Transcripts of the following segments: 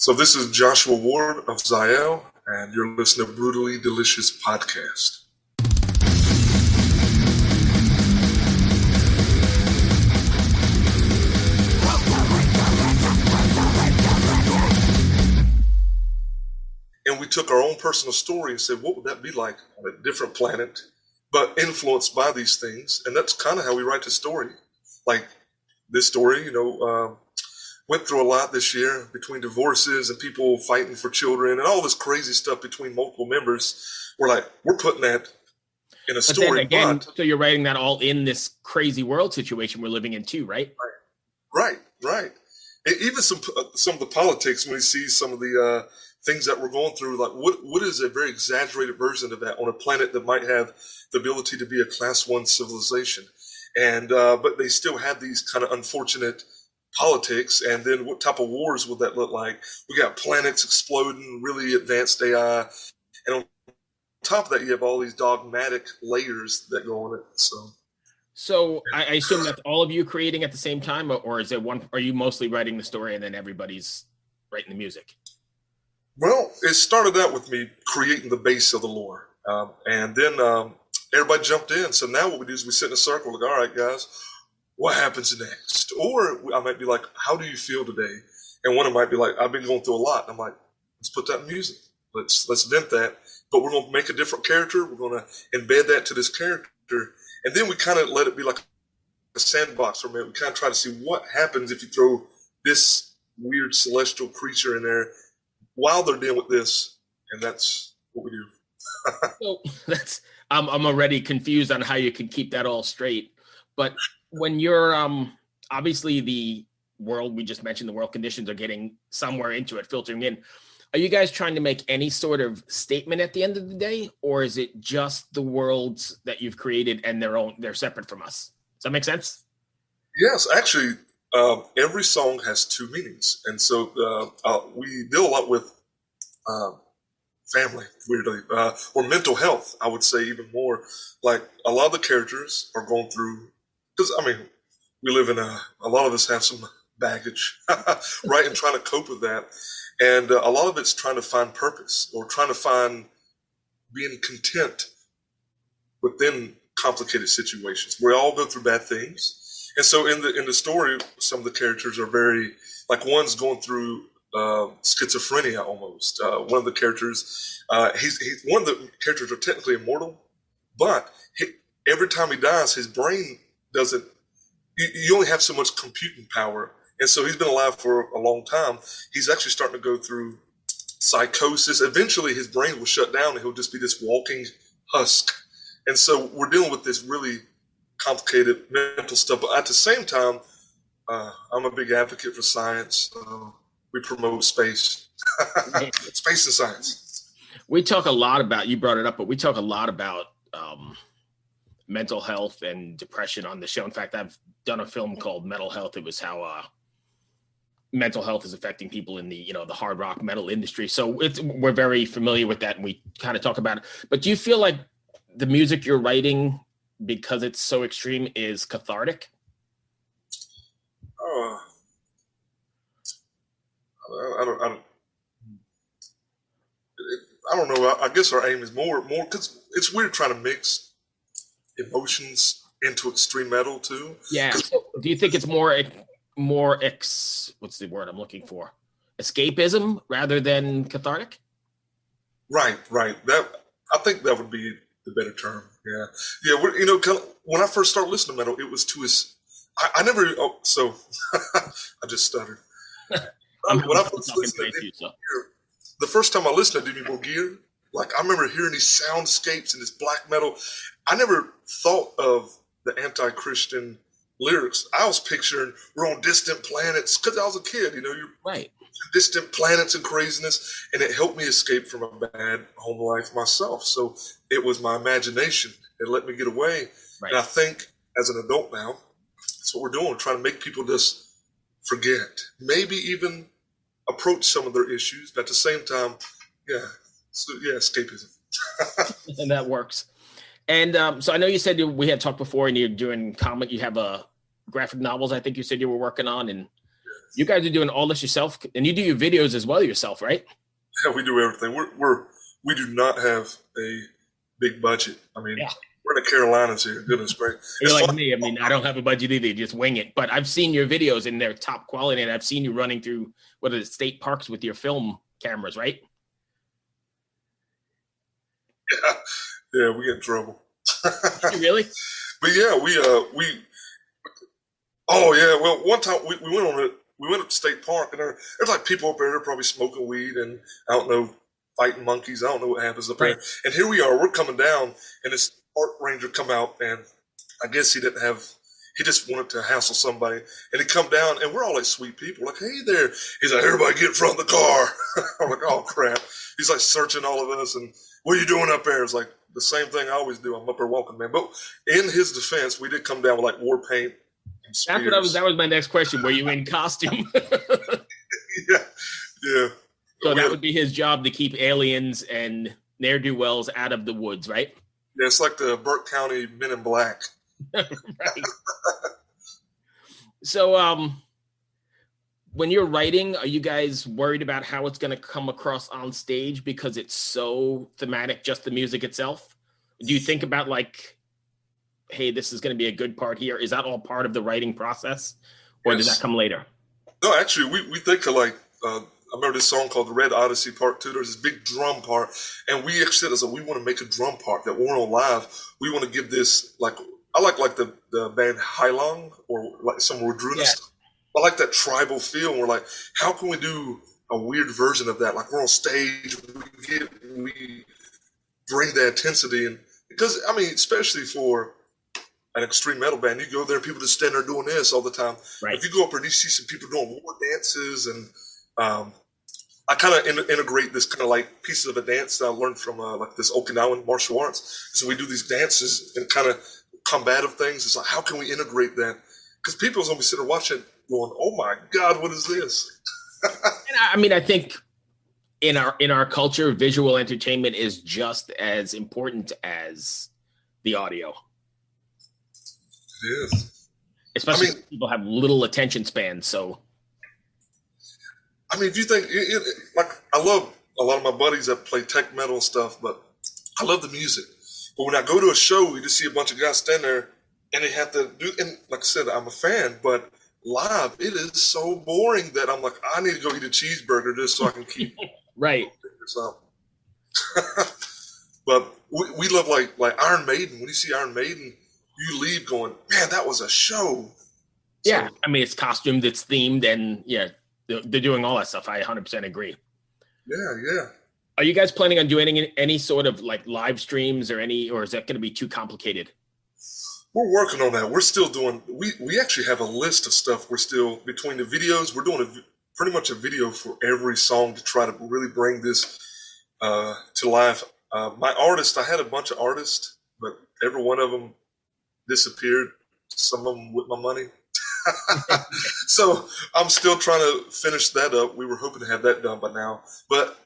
So this is Joshua Ward of Xael, and you're listening to Brutally Delicious Podcast. And we took our own personal story and said, what would that be like on a different planet, but influenced by these things? And that's kind of how we write the story. Like this story, went through a lot this year between divorces and people fighting for children and all this crazy stuff between multiple members. We're putting that in a story. Then again, so you're writing that all in this crazy world situation we're living in too, right? Right. And even some of the politics, when we see some of the things that we're going through, like what is a very exaggerated version of that on a planet that might have the ability to be a class 1 civilization. And but they still have these kind of unfortunate politics, and then what type of wars would that look like? We got planets exploding, really advanced AI, and on top of that, you have all these dogmatic layers that go on it. So I assume that's all of you creating at the same time, or is it one? Are you mostly writing the story and then everybody's writing the music? Well, it started out with me creating the base of the lore, and then everybody jumped in. So now what we do is we sit in a circle, like, all right, guys, what happens next? Or I might be like, how do you feel today? And one of them might be like, I've been going through a lot. And I'm like, let's put that in music. Let's vent that. But we're going to make a different character. We're going to embed that to this character. And then we kind of let it be like a sandbox for a minute. We kind of try to see what happens if you throw this weird celestial creature in there while they're dealing with this. And that's what we do. So I'm already confused on how you can keep that all straight. But when you're obviously the world we just mentioned, the world conditions are getting somewhere into it, filtering in. Are you guys trying to make any sort of statement at the end of the day, or is it just the worlds that you've created and they're separate from us? Does that make sense? Yes, actually, every song has two meanings, and so we deal a lot with family, weirdly, or mental health. I would say even more. Like a lot of the characters are going through. Because, we live in a lot of us have some baggage, right? And trying to cope with that. And a lot of it's trying to find purpose or trying to find being content within complicated situations. We all go through bad things. And so in the story, some of the characters are very, like one's going through schizophrenia almost. One of the characters, one of the characters are technically immortal, but every time he dies, his brain doesn't, you only have so much computing power. And so he's been alive for a long time. He's actually starting to go through psychosis. Eventually his brain will shut down and he'll just be this walking husk. And so we're dealing with this really complicated mental stuff. But at the same time, I'm a big advocate for science. We promote space, space and science. We talk a lot about, you brought it up, but we talk a lot about mental health and depression on the show. In fact, I've done a film called Mental Health. It was how mental health is affecting people in the the hard rock metal industry. So we're very familiar with that, and we kind of talk about it. But do you feel like the music you're writing, because it's so extreme, is cathartic? I don't know. I guess our aim is more because it's weird trying to mix emotions into extreme metal too. Yeah. So do you think it's more what's the word I'm looking for? Escapism rather than cathartic? Right. That, I think that would be the better term. Yeah. Kind of, when I first started listening to metal, it was to his. I never. Oh, so I just stuttered. When I first listened to the first time I listened to Demi Borgir, like I remember hearing these soundscapes and this black metal. I never thought of the anti-Christian lyrics. I was picturing we're on distant planets because I was a kid. You're right. Distant planets and craziness, and it helped me escape from a bad home life myself. So it was my imagination. It let me get away. Right. And I think as an adult now, that's what we're doing, trying to make people just forget, maybe even approach some of their issues, but at the same time, escapism. And that works. And so I know you said we had talked before, and you're doing comic. You have graphic novels. I think you said you were working on, and You guys are doing all this yourself, and you do your videos as well yourself, right? Yeah, we do everything. We do not have a big budget. I mean, Yeah. we're in the Carolinas here. Goodness gracious. You're like me. I mean, I don't have a budget either. You just wing it. But I've seen your videos and they're top quality, and I've seen you running through state parks with your film cameras, right? Yeah, we get in trouble. Really? But yeah, we. Oh yeah, well, one time we went on it. We went up to State Park, and there's like people up there. They're probably smoking weed and I don't know, fighting monkeys. I don't know what happens up there. And here we are. We're coming down, and this park ranger come out, and I guess he didn't have. He just wanted to hassle somebody, and he come down, and we're all like sweet people, like, hey there. He's like, everybody get in front of the car. I'm like, oh crap. He's like searching all of us, and what are you doing up there? It's like the same thing I always do. I'm up there walking, man. But in his defense, we did come down with like war paint. That's what that was my next question. Were you in costume? yeah. So that would be his job to keep aliens and ne'er-do-wells out of the woods, right? Yeah, it's like the Burke County Men in Black. Right. So, when you're writing, are you guys worried about how it's going to come across on stage because it's so thematic, just the music itself? Do you think about like, hey, this is going to be a good part here? Is that all part of the writing process, or does that come later? No, actually, we think of like, I remember this song called The Red Odyssey Part 2. There's this big drum part, and we actually said, we want to make a drum part that when we're on live, we want to give this, like, I like the band Heilong or like some Rodrunist. Yeah. I like that tribal feel, and we're like, how can we do a weird version of that? Like, we're on stage, we bring the intensity, and because, I mean, especially for an extreme metal band, you go there and people just stand there doing this all the time. Right. If you go up there and you see some people doing war dances, and I kind of integrate this kind of like pieces of a dance that I learned from like this Okinawan martial arts. So we do these dances and kind of combative things. It's like, how can we integrate that? Because people are going to be sitting there watching going, oh my God, what is this? And I mean, I think in our culture, visual entertainment is just as important as the audio. It is. Especially if people have little attention spans. So, I mean, if you think, like, I love a lot of my buddies that play tech metal and stuff, but I love the music. But when I go to a show, you just see a bunch of guys stand there and they have to do, and like I said, I'm a fan, but live, it is so boring that I'm like, I need to go eat a cheeseburger just so I can keep right. this up. But we love like Iron Maiden. When you see Iron Maiden, you leave going, man, that was a show. Yeah, so, I mean, it's costumed, it's themed, and yeah, they're doing all that stuff. I 100% agree. Yeah. Are you guys planning on doing any sort of like live streams or is that going to be too complicated? We're working on that. We're still doing, we actually have a list of stuff. We're still, between the videos, we're doing pretty much a video for every song to try to really bring this to life. My artist, I had a bunch of artists, but every one of them disappeared, some of them with my money. So I'm still trying to finish that up. We were hoping to have that done by now. But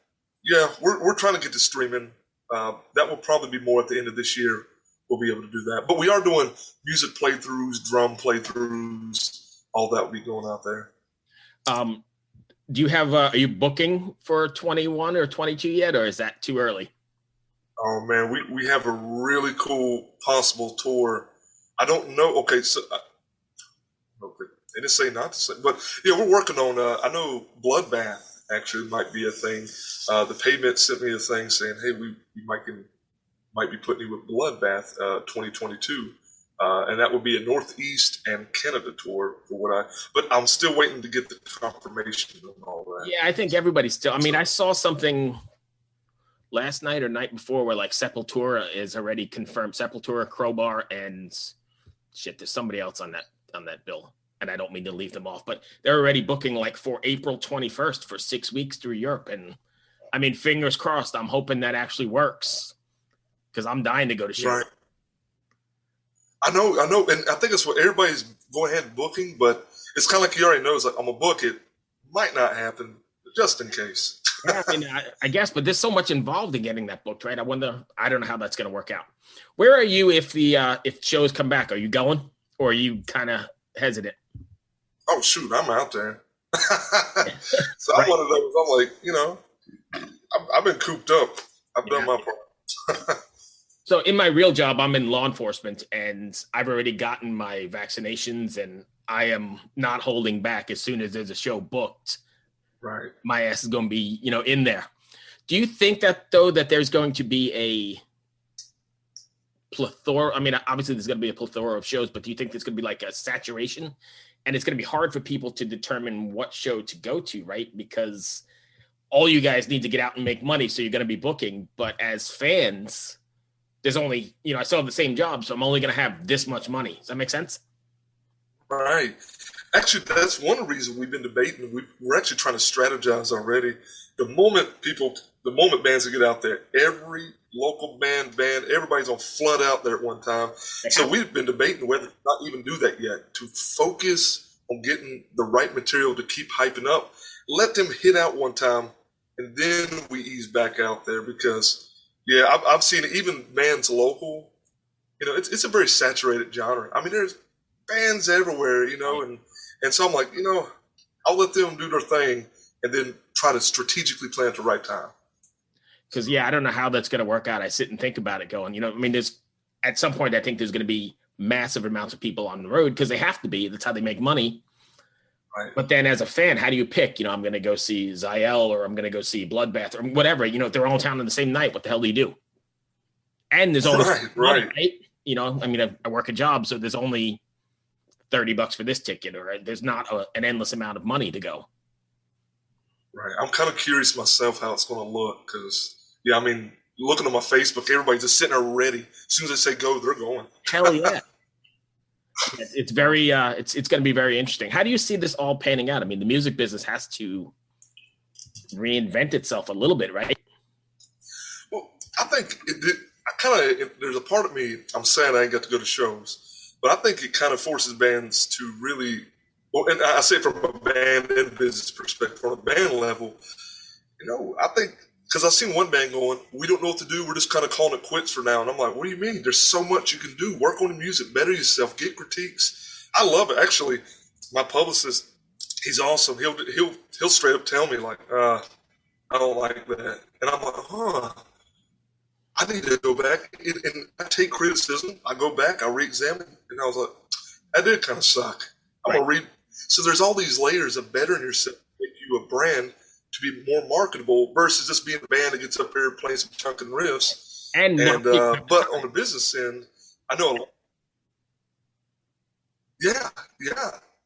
yeah, we're trying to get to streaming. That will probably be more at the end of this year. We'll be able to do that. But we are doing music playthroughs, drum playthroughs, all that will be going out there. Do you have, are you booking for 21 or 22 yet, or is that too early? Oh man, we have a really cool possible tour. I don't know. Okay, so they didn't say not to say, but yeah, we're working on. I know Bloodbath actually might be a thing. The Pavement sent me a thing saying, "Hey, we might be putting you with Bloodbath 2022," and that would be a Northeast and Canada tour But I'm still waiting to get the confirmation and all that. Yeah, I think everybody's still. I mean, I saw something last night or night before where like Sepultura is already confirmed. Sepultura, Crowbar, and shit, there's somebody else on that bill. And I don't mean to leave them off, but they're already booking like for April 21st for 6 weeks through Europe. And I mean, fingers crossed, I'm hoping that actually works because I'm dying to go to show. Right. I know. And I think it's what everybody's going ahead and booking, but it's kind of like you already know, it's like, I'm going to book it. Might not happen, just in case. Yeah, I mean, I guess, but there's so much involved in getting that booked, right? I don't know how that's going to work out. Where are you if shows come back? Are you going or are you kind of hesitant? Oh shoot, I'm out there. So I'm Right. one of those. I'm like, I've been cooped up. I've done Yeah. my part. So in my real job, I'm in law enforcement, and I've already gotten my vaccinations, and I am not holding back. As soon as there's a show booked, Right. my ass is going to be, in there. Do you think that though that there's going to be a plethora? I mean, obviously there's going to be a plethora of shows, but do you think there's going to be like a saturation, and it's going to be hard for people to determine what show to go to, right? Because all you guys need to get out and make money, so you're going to be booking. But as fans, there's only, I still have the same job, so I'm only going to have this much money. Does that make sense? Right. Actually, that's one reason we've been debating. We're actually trying to strategize already. The moment bands will get out there, every local band, everybody's gonna flood out there at one time. So we've been debating whether to not even do that yet. To focus on getting the right material to keep hyping up, let them hit out one time, and then we ease back out there. Because yeah, I've seen it, even bands local. It's a very saturated genre. I mean, there's bands everywhere, and so I'm like, I'll let them do their thing and then try to strategically plan at the right time. Because I don't know how that's going to work out. I sit and think about it, going, I mean, there's at some point I think there's going to be massive amounts of people on the road because they have to be. That's how they make money. Right. But then as a fan, how do you pick? I'm going to go see Xael, or I'm going to go see Bloodbath, or whatever. If they're all in town on the same night, what the hell do you do? And there's only money, right? I mean, I work a job, so there's only $30 for this ticket, or there's not an endless amount of money to go. Right. I'm kind of curious myself how it's going to look because, I mean, looking at my Facebook, everybody's just sitting there ready. As soon as they say go, they're going. Hell yeah. It's very, it's going to be very interesting. How do you see this all panning out? I mean, the music business has to reinvent itself a little bit, right? Well, I think it did. There's a part of me, I'm sad I ain't got to go to shows, but I think it kind of forces bands to really, and I say it from a band and business perspective, on a band level, I think, because I've seen one band going, we don't know what to do, we're just kind of calling it quits for now. And I'm like, what do you mean? There's so much you can do. Work on the music, better yourself, get critiques. I love it. Actually, my publicist, he's awesome. He'll straight up tell me, like, I don't like that. And I'm like, I need to go back and I take criticism. I go back, I re-examine, and I was like, that did kind of suck. I'm going to read. So there's all these layers of bettering yourself to make you a brand to be more marketable versus just being a band that gets up there playing some chunking riffs. But on the business end, I know. Yeah.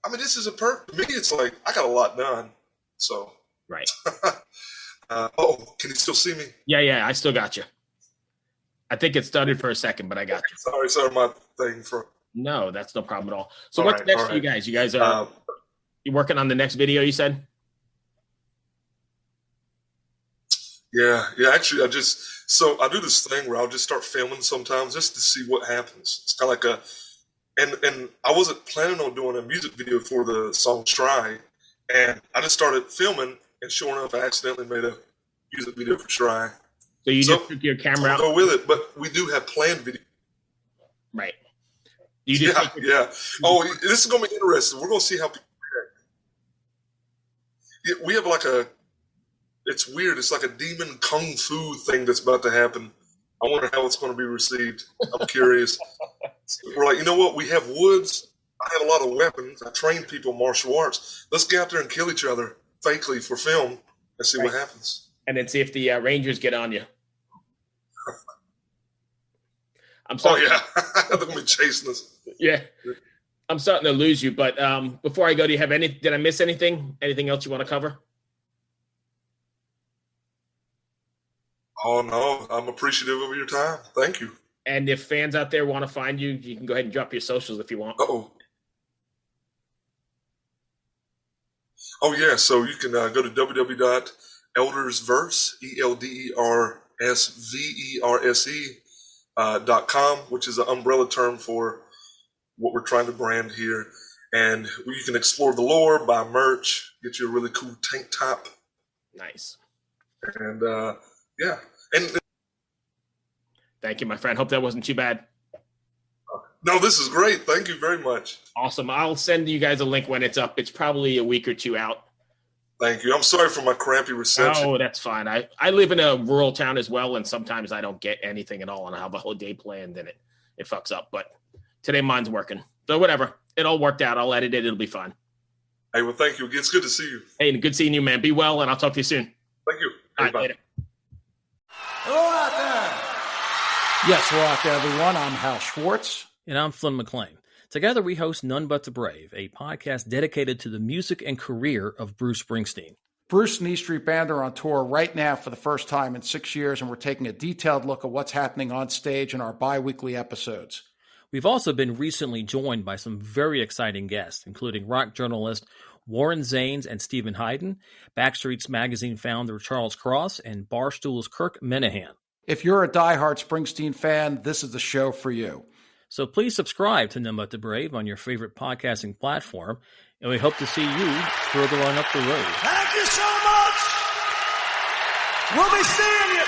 I mean, this is a perk. To me, it's like I got a lot done. So. Right. Can you still see me? Yeah, I still got you. I think it started for a second, but I got you. Sorry, my thing for. No, that's no problem at all. So what's next for you guys? You guys are you working on the next video, you said? Yeah. Actually, I do this thing where I'll just start filming sometimes just to see what happens. It's kind of like and I wasn't planning on doing a music video for the song Try, and I just started filming, and sure enough, I accidentally made a music video for Try. So you just took your camera out? Go with it, but we do have planned video. Right. Yeah. Oh, this is going to be interesting. We're going to see how people react. We have it's weird. It's like a demon kung fu thing that's about to happen. I wonder how it's going to be received. I'm curious. We're like, you know what? We have woods. I have a lot of weapons. I train people in martial arts. Let's get out there and kill each other fakely for film and see what happens. And then see if the Rangers get on you. They're going to be chasing us. Yeah. I'm starting to lose you, but before I go, do you have did I miss anything? Anything else you want to cover? Oh, no. I'm appreciative of your time. Thank you. And if fans out there want to find you, you can go ahead and drop your socials if you want. Oh, yeah. So you can go to www.eldersverse, ELDERSVERSE.com, which is an umbrella term for what we're trying to brand here. And you can explore the lore, buy merch, get you a really cool tank top. Nice. And And thank you, my friend. Hope that wasn't too bad. No, this is great. Thank you very much. Awesome. I'll send you guys a link when it's up. It's probably a week or two out. Thank you. I'm sorry for my crappy reception. Oh, that's fine. I live in a rural town as well, and sometimes I don't get anything at all, and I have a whole day planned, and it fucks up. But today mine's working. So whatever. It all worked out. I'll edit it. It'll be fine. Hey, well, thank you. It's good to see you. Hey, good seeing you, man. Be well, and I'll talk to you soon. Thank you. All right, later. Hello out there. Yes, hello out there, everyone. I'm Hal Schwartz. And I'm Flynn McLean. Together we host None But the Brave, a podcast dedicated to the music and career of Bruce Springsteen. Bruce and E Street Band are on tour right now for the first time in 6 years, and we're taking a detailed look at what's happening on stage in our bi-weekly episodes. We've also been recently joined by some very exciting guests, including rock journalist Warren Zanes and Stephen Hayden, Backstreet's Magazine founder Charles Cross, and Barstool's Kirk Minahan. If you're a diehard Springsteen fan, this is the show for you. So please subscribe to None But the Brave on your favorite podcasting platform, and we hope to see you further on up the road. Thank you so much. We'll be seeing you.